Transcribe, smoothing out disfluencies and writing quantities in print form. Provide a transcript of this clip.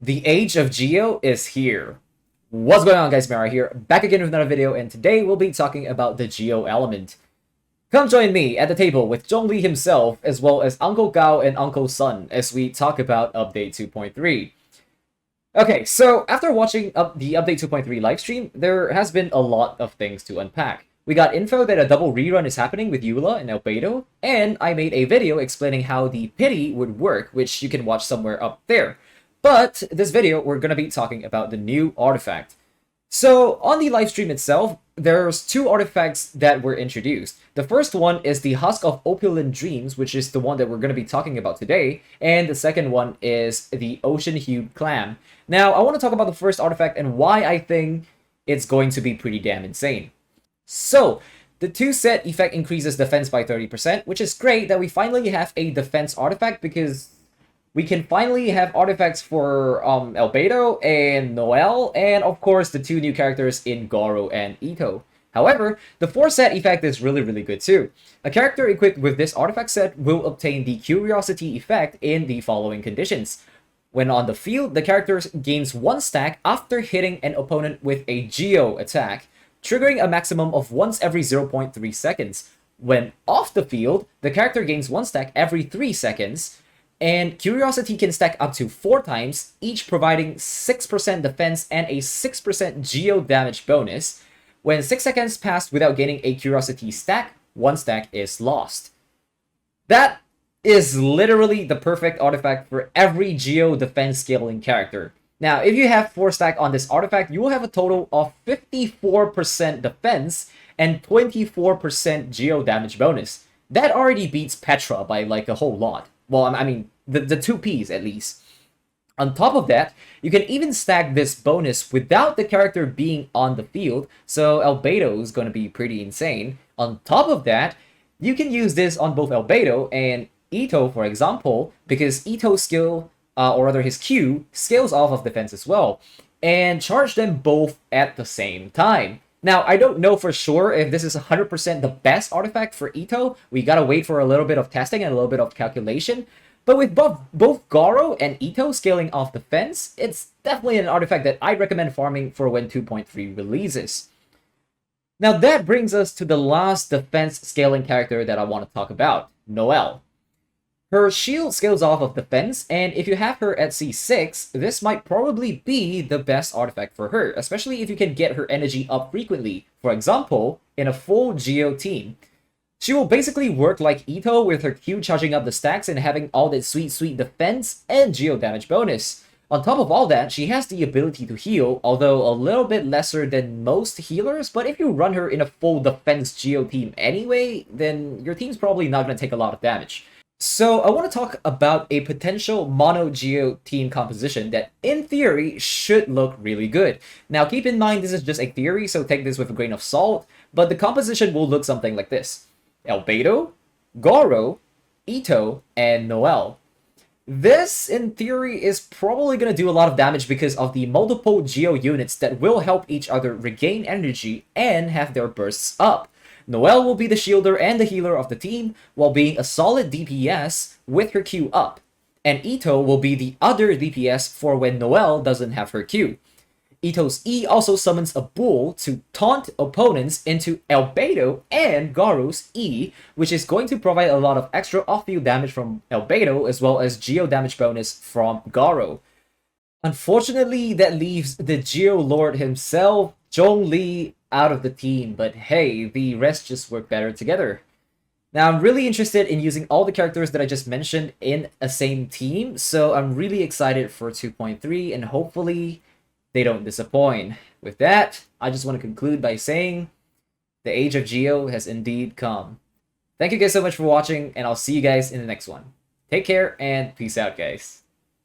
The age of Geo is here. What's going on, guys? Mara here, back again with another video, and today we'll be talking about the Geo element. Come join me at the table with Zhongli himself, as well as Uncle Gao and Uncle Sun, as we talk about Update 2.3. Okay, so after watching the Update 2.3 livestream, there has been a lot of things to unpack. We got info that a double rerun is happening with Eula and Albedo, and I made a video explaining how the pity would work, which you can watch somewhere up there. But this video, we're going to be talking about the new artifact. So on the live stream itself, there's two artifacts that were introduced. The first one is the Husk of Opulent Dreams, which is the one that we're going to be talking about today. And the second one is the Ocean Hued Clam. Now, I want to talk about the first artifact and why I think it's going to be pretty damn insane. So, the two-set effect increases defense by 30%, which is great that we finally have a defense artifact because we can finally have artifacts for Albedo and Noelle, and of course the two new characters in Goro and Ito. However, the 4-set effect is really good too. A character equipped with this artifact set will obtain the Curiosity effect in the following conditions. When on the field, the character gains 1 stack after hitting an opponent with a Geo attack, triggering a maximum of once every 0.3 seconds. When off the field, the character gains 1 stack every 3 seconds, and Curiosity can stack up to 4 times, each providing 6% defense and a 6% Geo damage bonus. When 6 seconds pass without gaining a Curiosity stack, 1 stack is lost. That is literally the perfect artifact for every Geo defense scaling character. Now, if you have 4 stack on this artifact, you will have a total of 54% defense and 24% Geo damage bonus. That already beats Petra by like a whole lot. Well, I mean, the 2 Ps at least. On top of that, you can even stack this bonus without the character being on the field, so Albedo is going to be pretty insane. On top of that, you can use this on both Albedo and Ito, for example, because Ito's skill, or rather his Q, scales off of defense as well, and charge them both at the same time. Now, I don't know for sure if this is 100% the best artifact for Ito. We gotta wait for a little bit of testing and a little bit of calculation. But with both Goro and Ito scaling off defense, it's definitely an artifact that I'd recommend farming for when 2.3 releases. Now that brings us to the last defense scaling character that I want to talk about, Noelle. Her shield scales off of defense, and if you have her at C6, this might probably be the best artifact for her, especially if you can get her energy up frequently, for example, in a full Geo team. She will basically work like Ito with her Q charging up the stacks and having all that sweet defense and Geo damage bonus. On top of all that, she has the ability to heal, although a little bit lesser than most healers, but if you run her in a full defense Geo team anyway, then your team's probably not going to take a lot of damage. So I want to talk about a potential mono Geo team composition that in theory should look really good. Now keep in mind this is just a theory, so take this with a grain of salt, but the composition will look something like this. Albedo, Goro, Ito, and Noelle. This, in theory, is probably going to do a lot of damage because of the multiple Geo units that will help each other regain energy and have their bursts up. Noelle will be the shielder and the healer of the team, while being a solid DPS with her Q up. And Ito will be the other DPS for when Noelle doesn't have her Q. Ito's E also summons a bull to taunt opponents into Albedo and Goro's E, which is going to provide a lot of extra off-field damage from Albedo as well as Geo damage bonus from Goro. Unfortunately, that leaves the Geo Lord himself, Zhongli, out of the team, but hey, the rest just work better together. Now, I'm really interested in using all the characters that I just mentioned in a same team, so I'm really excited for 2.3, and hopefully they don't disappoint. With that, I just want to conclude by saying the age of Geo has indeed come. Thank you guys so much for watching, and I'll see you guys in the next one. Take care, and peace out, guys.